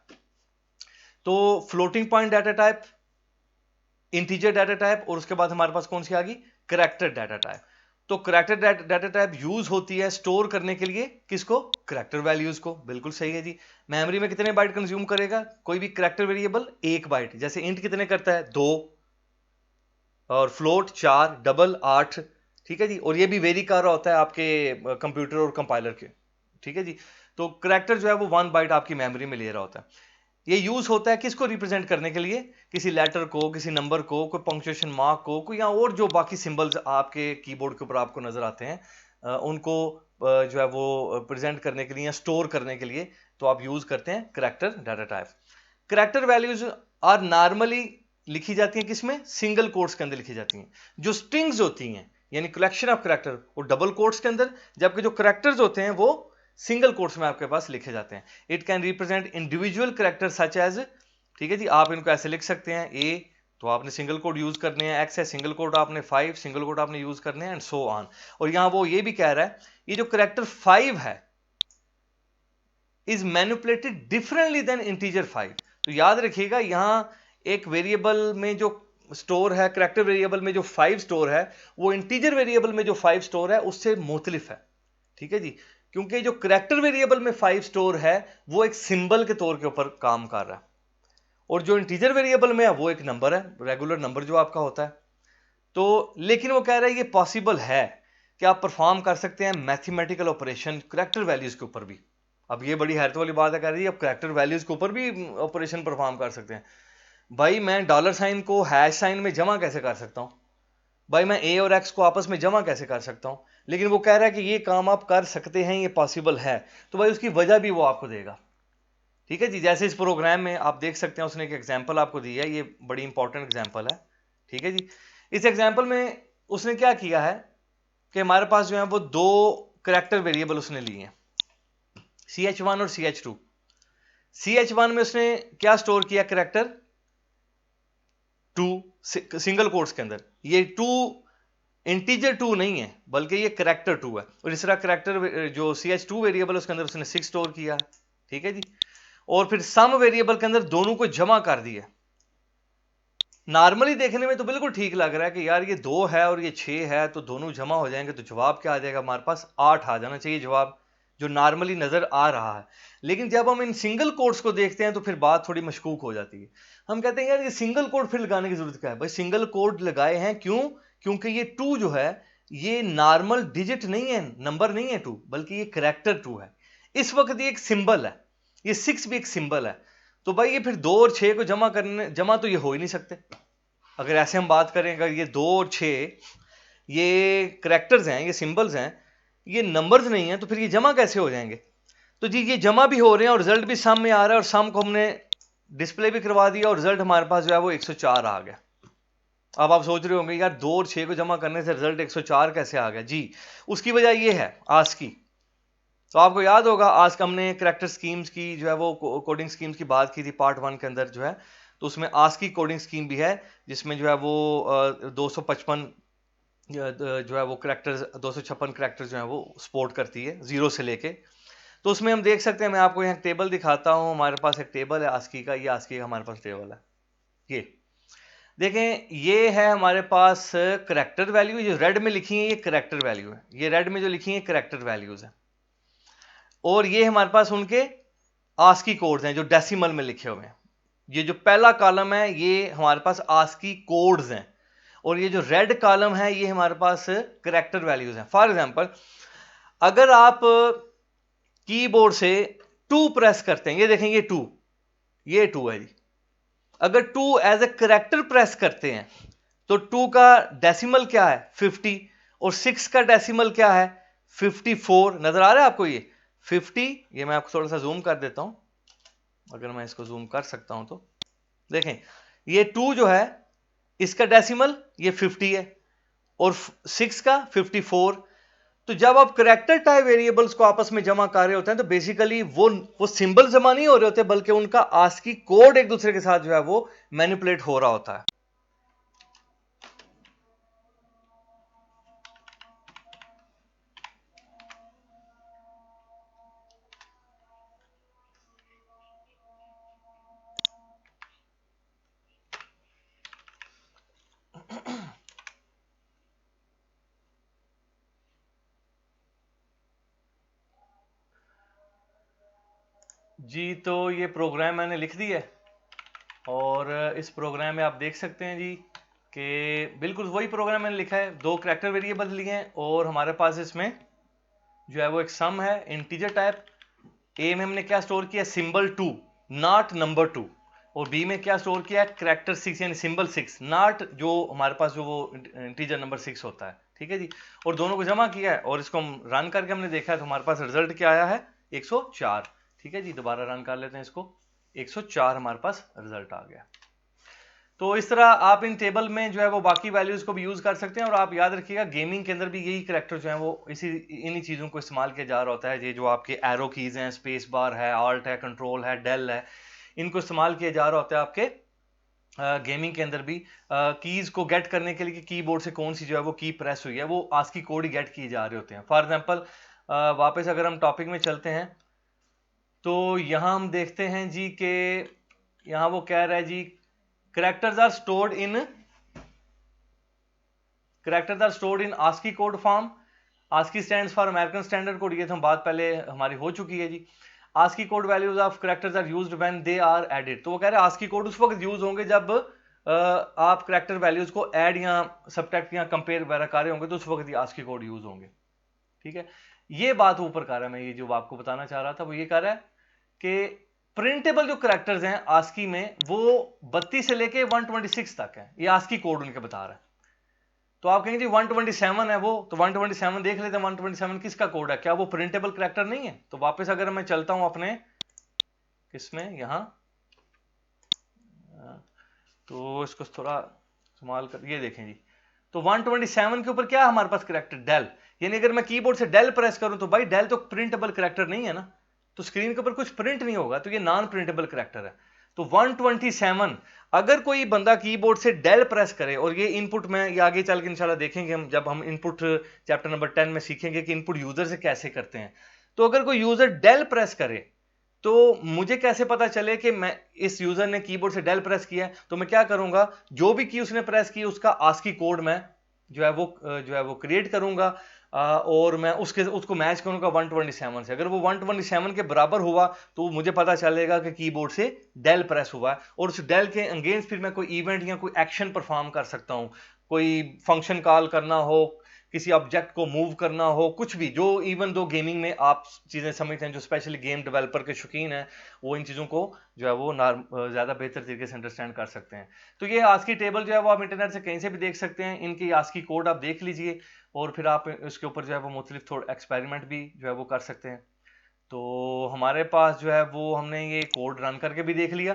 तो floating point data type, integer data type, और उसके बाद हमारे पास कौन सी आ गई, करैक्टर डाटा टाइप। तो करैक्टर डाटा टाइप यूज होती है स्टोर करने के लिए, किसको, करैक्टर वैल्यूज को। बिल्कुल सही है जी। मेमोरी में कितने बाइट कंज्यूम करेगा कोई भी करैक्टर वेरिएबल, 1 बाइट। जैसे इंट कितने करता है, 2, और फ्लोट 4, डबल 8, ठीक है जी। और ये भी वेरी कर रहा होता है आपके कंप्यूटर और कंपाइलर के, ठीक है जी। तो करैक्टर जो है वो 1 बाइट आपकी मेमोरी में ले रहा होता है। ये यूज होता है किसको रिप्रेजेंट करने के लिए, किसी लेटर को, किसी नंबर को, कोई पंक्चुएशन मार्क को, कोई या और जो बाकी सिंबल्स आपके कीबोर्ड के ऊपर आपको नजर आते हैं उनको जो है वो प्रेजेंट करने के लिए या स्टोर करने के लिए, तो आप यूज करते हैं character data type. Character values are normally लिखी जाती हैं किसमें, सिंगल कोट्स के अंदर लिखी जाती हैं। जो स्ट्रिंग्स होती हैं यानी कलेक्शन ऑफ करैक्टर वो डबल कोट्स के अंदर, जबकि जो करैक्टर्स होते हैं वो सिंगल कोट्स में आपके पास लिखे जाते हैं। It can represent individual character such as, ठीक है जी, आप इनको ऐसे लिख सकते हैं, ए तो आपने सिंगल कोड यूज करने हैं, एक्स है सिंगल कोड आपने 5 सिंगल कोड आपने यूज करने हैं, एंड सो ऑन। और यहां वो ये भी कह रहा है ये जो करैक्टर 5 है is manipulated differently than integer 5। तो याद रखिएगा यहां एक वेरिएबल में जो स्टोर है, करैक्टर वेरिएबल में जो 5 स्टोर है वो इंटीजर वेरिएबल में जो 5 स्टोर है उससे मुख्तलिफ है, ठीक है जी, क्योंकि जो करैक्टर वेरिएबल में 5 स्टोर है वो एक सिंबल के तौर के ऊपर काम कर रहा है, और जो इंटीजर वेरिएबल में है वो एक नंबर है, रेगुलर नंबर जो आपका होता है। तो लेकिन वो कह रहा है ये पॉसिबल है कि आप परफॉर्म कर सकते हैं मैथमेटिकल ऑपरेशन करैक्टर वैल्यूज के ऊपर भी। अब ये बड़ी हैरत वाली बात है, कह रही है अब करैक्टर वैल्यूज के ऊपर भी ऑपरेशन परफॉर्म कर सकते हैं। भाई मैं डॉलर साइन को हैश साइन में जमा कैसे कर सकता हूं, भाई मैं ए और एक्स को आपस में जमा कैसे कर सकता हूं, लेकिन वो कह रहा है कि ये काम आप कर सकते हैं, ये पॉसिबल है। तो भाई उसकी वजह भी वो आपको देगा, ठीक है जी। जैसे इस प्रोग्राम में आप देख सकते हैं उसने एक एग्जांपल आपको दी है, ये बड़ी इंपॉर्टेंट एग्जांपल है, ठीक है जी। इस एग्जांपल में उसने क्या किया है कि हमारे पास जो है वो दो करैक्टर वेरिएबल उसने लिए हैं, CH1 और CH2। CH1 में उसने क्या स्टोर किया, करैक्टर 2 सिंगल कोट्स के अंदर। ये 2 इंटीजर 2 नहीं है बल्कि ये करैक्टर 2 है। और इस तरह करैक्टर जो CH2 वेरिएबल उसके अंदर उसने 6 स्टोर किया, ठीक है जी। और फिर सम वेरिएबल के अंदर दोनों को जमा कर दिया। नॉर्मली देखने में तो बिल्कुल ठीक लग रहा है कि यार ये 2 है और ये 6 है तो दोनों जमा हो जाएंगे तो जवाब क्या आ जाएगा, हमारे पास 8 आ जाना चाहिए जवाब, जो नॉर्मली नजर आ रहा है। लेकिन जब हम इन सिंगल कोड्स को देखते हैं तो फिर बात थोड़ी मशकूक हो जाती है। हम कहते हैं यार ये सिंगल कोड फिर लगाने की जरूरत क्या है, भाई सिंगल कोड लगाए हैं क्यों, क्योंकि ये 2 जो है ये नॉर्मल डिजिट नहीं है, नंबर नहीं है 2, बल्कि ये करैक्टर 2 है। इस वक्त ये एक सिंबल है, ये 6 भी एक सिंबल है। तो भाई ये फिर 2 और 6 को जमा तो ये हो ही नहीं सकते। अगर ऐसे हम बात करें, अगर ये 2 और 6 ये करैक्टर्स हैं, ये सिंबल्स हैं, ये नंबर्स नहीं है, तो फिर ये जमा कैसे हो जाएंगे। तो जी ये जमा भी हो रहे हैं और रिजल्ट भी सम में आ रहा है, और सम को हमने डिस्प्ले भी करवा दिया और रिजल्ट हमारे पास जो है वो 104 आ गया। अब आप सोच रहे होंगे यार 2 और 6 को जमा करने से रिजल्ट 104 कैसे आ गया। जी उसकी वजह ये है आज की, तो आपको याद होगा आज का हमने करैक्टर स्कीम्स की जो है वो कोडिंग स्कीम्स की बात की थी पार्ट 1 के अंदर जो है, तो उसमें आज की कोडिंग स्कीम भी है जिसमें जो है वो 255 जो है वो करैक्टर्स 256 करैक्टर्स जो है वो सपोर्ट करती है 0 से लेके। तो उसमें हम देख सकते हैं, मैं आपको यहाँ टेबल दिखाता हूँ, हमारे पास एक टेबल है आस्की का, ये आस्की का हमारे पास टेबल है। ये देखें, ये है हमारे पास करैक्टर वैल्यू, जो रेड में लिखी है ये करैक्टर वैल्यू है, ये रेड में जो लिखी है करैक्टर वैल्यूज है, और ये हमारे पास उनके आस्की कोड्स हैं जो डेसिमल में लिखे हुए हैं। ये जो पहला कॉलम है ये हमारे पास आस्की कोड्स हैं, और ये जो रेड कॉलम है ये हमारे पास करैक्टर वैल्यूज हैं। फॉर एग्जांपल अगर आप कीबोर्ड से 2 प्रेस करते हैं, ये देखें ये 2 है जी। अगर 2 एज ए करैक्टर प्रेस करते हैं तो 2 का डेसिमल क्या है 50, और 6 का डेसिमल क्या है 54। नजर आ रहा है आपको ये 50, ये मैं आपको थोड़ा सा जूम कर देता हूं, अगर मैं इसको जूम कर सकता हूं तो देखें ये 2 जो है इसका डेसिमल ये 50 है और 6 का 54। तो जब आप करैक्टर टाइप वेरिएबल्स को आपस में जमा कर रहे होते हैं तो बेसिकली वो सिंबल जमा नहीं हो रहे होते, बल्कि उनका आस्की कोड एक दूसरे के साथ जो है वो मैनिपुलेट हो रहा होता है। जी तो ये प्रोग्राम मैंने लिख दिया है, और इस प्रोग्राम में आप देख सकते हैं जी कि बिल्कुल वही प्रोग्राम मैंने लिखा है, 2 करैक्टर वेरिएबल लिए हैं और हमारे पास इसमें जो है वो एक सम है इंटीजर टाइप। ए में हमने क्या स्टोर किया, सिंबल 2 नॉट नंबर 2, और बी में क्या स्टोर किया, करैक्टर 6 यानी सिंबल 6 नॉट जो हमारे पास जो वो इंटीजर नंबर 6 होता है, ठीक है जी। और दोनों को जमा किया है और इसको हम रन करके हमने देखा है तो हमारे पास रिजल्ट क्या आया है 104, ठीक है जी। दोबारा रन कर लेते हैं इसको, 104 हमारे पास रिजल्ट आ गया। तो इस तरह आप इन टेबल में जो है वो बाकी वैल्यूज को भी यूज कर सकते हैं। और आप याद रखिएगा गेमिंग के अंदर भी यही करैक्टर जो है वो इन्हीं चीजों को इस्तेमाल किया जा रहा होता है। ये जो आपके एरो कीज हैं, स्पेस बार है, आल्ट है, कंट्रोल है, डेल है, इनको इस्तेमाल किया जा रहा होता है आपके गेमिंग के अंदर भी कीज को गेट करने के लिए कि कीबोर्ड से कौन सी जो है वो की प्रेस हुई है, वो आस्की कोड ही गेट किए जा रहे होते हैं। फॉर एग्जांपल वापस अगर हम टॉपिक में चलते हैं तो यहां हम देखते हैं जी कि यहां वो कह रहा है जी characters are stored in ASCII code form. ASCII stands for American Standard Code, ये तो हम बात पहले हमारी हो चुकी है जी। ASCII code values of characters are used when they are added, तो वो कह रहे हैं ASCII code उस वक्त यूज होंगे जब आप character values को ऐड या सब्ट्रैक्ट या कंपेयर वगैरह कर रहे होंगे, तो उस वक्त ये ASCII code यूज होंगे। ठीक है, ये बात ऊपर कर रहा है। मैं ये जो आपको बताना चाह रहा था वो ये कह रहा है कि प्रिंटेबल जो करैक्टर्स हैं आस्की में वो 32 से लेके 126 तक है, ये आस्की कोड उनके बता रहा है। तो आप कहेंगे जी 127 है वो, तो 127 देख लेते हैं 127 किसका कोड है, क्या वो प्रिंटेबल करैक्टर नहीं है? तो वापस अगर मैं चलता हूं अपने किसमें यहां, तो इसको थोड़ा संभाल कर ये देखें जी, तो 127 के ऊपर क्या है हमारे पास करैक्टर, डेल। यानी अगर मैं कीबोर्ड से डेल प्रेस करूं तो भाई डेल तो प्रिंटेबल करैक्टर नहीं है ना, तो स्क्रीन के ऊपर कुछ प्रिंट नहीं होगा, तो ये नॉन प्रिंटेबल करैक्टर है। तो 127 अगर कोई बंदा कीबोर्ड से डेल प्रेस करे, और ये इनपुट में ये आगे चल के इंशाल्लाह देखेंगे हम, जब हम इनपुट चैप्टर नंबर 10 में सीखेंगे कि इनपुट यूजर से कैसे करते हैं। तो अगर कोई यूजर डेल प्रेस करे तो मुझे कैसे पता चले कि मैं इस यूजर ने कीबोर्ड से डेल प्रेस किया है? तो मैं क्या करूंगा, जो भी की उसने प्रेस की उसका आस्की कोड मैं जो है वो क्रिएट करूंगा, और मैं उसको मैच करूंगा 127 से। अगर वो 127 के बराबर हुआ तो मुझे पता चलेगा कि कीबोर्ड से डेल प्रेस हुआ है, और उस डेल के अगेंस्ट फिर मैं कोई इवेंट या कोई एक्शन परफॉर्म कर सकता हूं, कोई फंक्शन कॉल करना हो, किसी ऑब्जेक्ट को मूव करना हो, कुछ भी जो इवन दो गेमिंग में आप चीजें समझते हैं, जो स्पेशली गेम डेवलपर के शौकीन हैं वो इन चीजों को जो है वो ज्यादा बेहतर तरीके से अंडरस्टैंड कर सकते हैं। तो ये आस्की टेबल जो है वो आप इंटरनेट से कहीं से भी देख सकते हैं, इनकी आस्की कोड आप देख लीजिए, और फिर आप इसके ऊपर जो है वो मुख्तलिफ थोड़ा एक्सपेरिमेंट भी जो है वो कर सकते हैं। तो हमारे पास जो है वो हमने ये कोड रन करके भी देख लिया।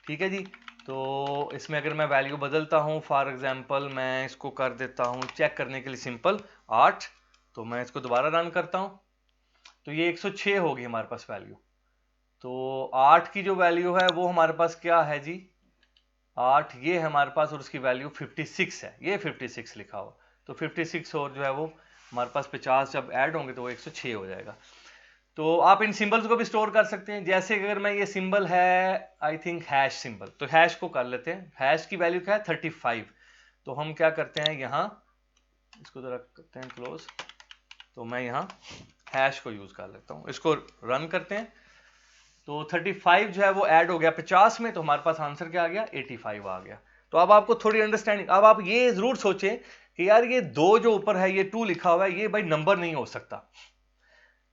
ठीक है जी, तो इसमें अगर मैं वैल्यू बदलता हूं, फॉर एग्जांपल मैं इसको कर देता हूं चेक करने के लिए सिंपल 8, तो मैं इसको दोबारा रन करता हूं, तो ये 106 होगी हमारे पास वैल्यू। तो 8 की जो वैल्यू है वो हमारे पास क्या है जी, 8 ये है हमारे पास, और उसकी वैल्यू 56 है, ये 56 लिखा हुआ। तो 56 और जो है वो हमारे पास 50 जब ऐड होंगे तो वो 106 हो जाएगा। तो आप इन सिंबल्स को भी स्टोर कर सकते हैं, जैसे अगर मैं ये सिंबल है आई थिंक हैश सिंबल, तो हैश को कर लेते हैं। हैश की वैल्यू क्या है 35, तो हम क्या करते हैं यहाँ इसको जरा करते हैं क्लोज, तो मैं यहाँ हैश को यूज कर लेता हूँ, इसको रन करते हैं। तो 35 जो है वो ऐड हो गया 50 में, तो हमारे पास आंसर क्या आ गया 85 आ गया। तो अब आपको थोड़ी अंडरस्टैंडिंग, अब आप ये जरूर सोचें कि यार ये 2 जो ऊपर है ये 2 लिखा हुआ है, ये भाई नंबर नहीं हो सकता,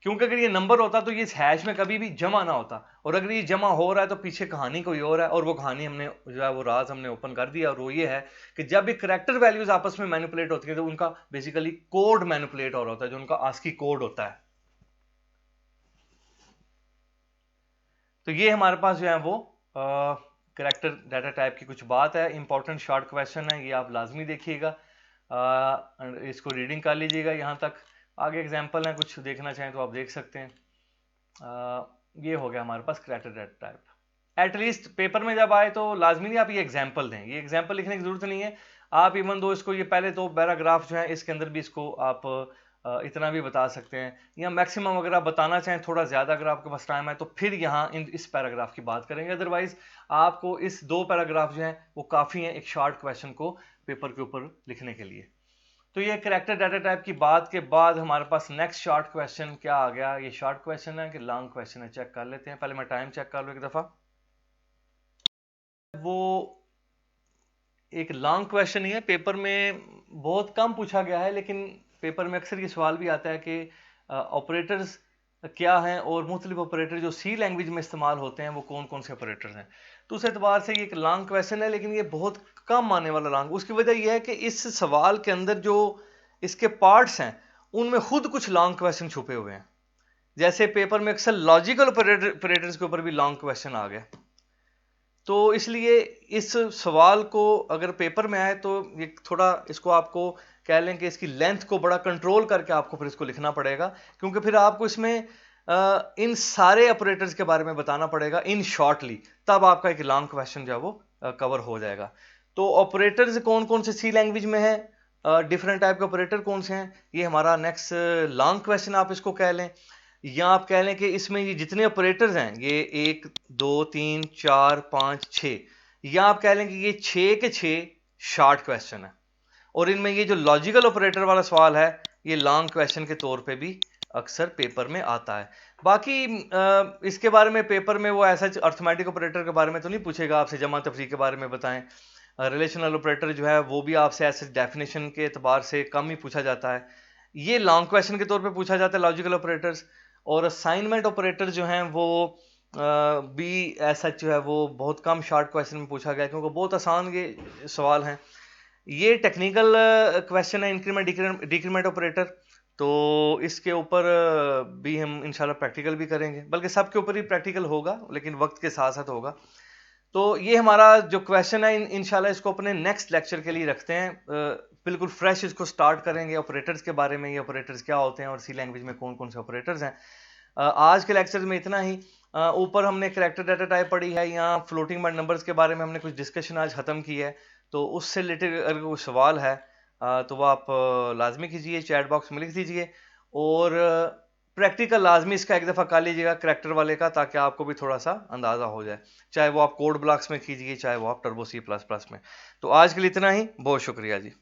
क्योंकि अगर ये नंबर होता तो ये इस हैश में कभी भी जमा ना होता, और अगर ये जमा हो रहा है तो पीछे कहानी कोई और है, और वो कहानी हमने जो है वो राज हमने ओपन कर दिया, और वो ये है कि जब ये करैक्टर वैल्यूज आपस में मैनिपुलेट होती है तो उनका बेसिकली कोड मैनिपुलेट हो रहा होता है, जो उनका आस्की कोड होता है। तो ये हमारे पास जो है वो करैक्टर डाटा टाइप की कुछ बात है, इंपॉर्टेंट शॉर्ट क्वेश्चन है, ये आप लाजमी देखिएगा, इसको रीडिंग कर लीजिएगा यहाँ तक। आगे एग्जाम्पल है, कुछ देखना चाहें तो आप देख सकते हैं। ये हो गया हमारे पास character data type. At least paper में जब आए तो लाजमी नहीं आप ये एग्जाम्पल दें, ये एग्जाम्पल लिखने की जरूरत नहीं है, आप इवन दो इसको ये पहले तो पैराग्राफ जो है इसके अंदर भी इसको आप इतना भी बता सकते हैं, या मैक्सिमम अगर आप बताना चाहें थोड़ा ज़्यादा अगर आपके पास टाइम है तो फिर यहाँ इस पैराग्राफ की बात करेंगे, अदरवाइज आपको इस 2 पैराग्राफ जो हैं वो काफ़ी हैं एक शॉर्ट क्वेश्चन को पेपर के ऊपर लिखने के लिए। तो ये करैक्टर डाटा टाइप की बात के बाद हमारे पास नेक्स्ट शॉर्ट क्वेश्चन क्या आ गया, ये शॉर्ट क्वेश्चन है कि लॉन्ग क्वेश्चन है, चेक कर लेते हैं। पहले मैं टाइम चेक कर लूँ एक दफ़ा, वो एक लॉन्ग क्वेश्चन ही है, पेपर में बहुत कम पूछा गया है, लेकिन पेपर में अक्सर ये सवाल भी आता है कि ऑपरेटर्स क्या हैं, और मुख्तलिफ ऑपरेटर जो सी लैंग्वेज में इस्तेमाल होते हैं वो कौन कौन से ऑपरेटर्स हैं। तो उस एतबार से ये एक लॉन्ग क्वेश्चन है, लेकिन ये बहुत कम आने वाला लॉन्ग। उसकी वजह यह है कि इस सवाल के अंदर जो इसके पार्ट्स हैं उनमें खुद कुछ लॉन्ग क्वेश्चन छुपे हुए हैं, जैसे पेपर में अक्सर लॉजिकल ऑपरेटर्स के ऊपर भी लॉन्ग क्वेश्चन आ गया। तो इसलिए इस सवाल को अगर पेपर में आए तो ये थोड़ा इसको आपको कह लें कि इसकी लेंथ को बड़ा कंट्रोल करके आपको फिर इसको लिखना पड़ेगा, क्योंकि फिर आपको इसमें इन सारे ऑपरेटर्स के बारे में बताना पड़ेगा इन शॉर्टली, तब आपका एक लॉन्ग क्वेश्चन जो है वो कवर हो जाएगा। तो ऑपरेटर्स कौन कौन से सी लैंग्वेज में है, डिफरेंट टाइप के ऑपरेटर कौन से हैं, ये हमारा नेक्स्ट लॉन्ग क्वेश्चन आप इसको कह लें, या आप कह लें कि इसमें ये जितने ऑपरेटर्स हैं ये 1 2 3 4 5 6, या आप कह लें कि ये 6 के 6 शॉर्ट क्वेश्चन है, और इनमें ये जो लॉजिकल ऑपरेटर वाला सवाल है ये लॉन्ग क्वेश्चन के तौर पे भी अक्सर पेपर में आता है। बाकी इसके बारे में पेपर में वो ऐसा अर्थमेटिक ऑपरेटर के बारे में तो नहीं पूछेगा आपसे, जमा तफरीक के बारे में बताएं। रिलेशनल ऑपरेटर जो है वो भी आपसे ऐसे डेफिनेशन के एतबार से कम ही पूछा जाता है, ये लॉन्ग क्वेश्चन के तौर पे पूछा जाता है लॉजिकल ऑपरेटर्स। और असाइनमेंट ऑपरेटर जो हैं वो भी ऐसा जो है वो बहुत कम शॉर्ट क्वेश्चन में पूछा गया, क्योंकि बहुत आसान ये सवाल हैं। ये टेक्निकल क्वेश्चन है इंक्रीमेंट डिक्रीमेंट ऑपरेटर, तो इसके ऊपर भी हम इंशाल्लाह प्रैक्टिकल भी करेंगे, बल्कि सबके ऊपर ही प्रैक्टिकल होगा लेकिन वक्त के साथ साथ होगा। तो ये हमारा जो क्वेश्चन है इंशाल्लाह इसको अपने नेक्स्ट लेक्चर के लिए रखते हैं, बिल्कुल फ्रेश इसको स्टार्ट करेंगे ऑपरेटर्स के बारे में, ये ऑपरेटर्स क्या होते हैं और सी लैंग्वेज में कौन कौन से ऑपरेटर्स हैं। आज के लेक्चर में इतना ही। ऊपर हमने कैरेक्टर डाटा टाइप पढ़ी है, यहाँ फ्लोटिंग पॉइंट नंबर्स के बारे में हमने कुछ डिस्कशन आज ख़त्म की है, तो उससे रिलेटेड अगर कोई सवाल है तो वो आप लाजमी कीजिए, चैट बॉक्स में लिख दीजिए, और प्रैक्टिकल लाजमी इसका एक दफ़ा कर लीजिएगा करैक्टर वाले का, ताकि आपको भी थोड़ा सा अंदाज़ा हो जाए, चाहे वो आप कोड ब्लॉक्स में कीजिए चाहे वो आप टर्बो C++ में। तो आज के लिए इतना ही, बहुत शुक्रिया जी।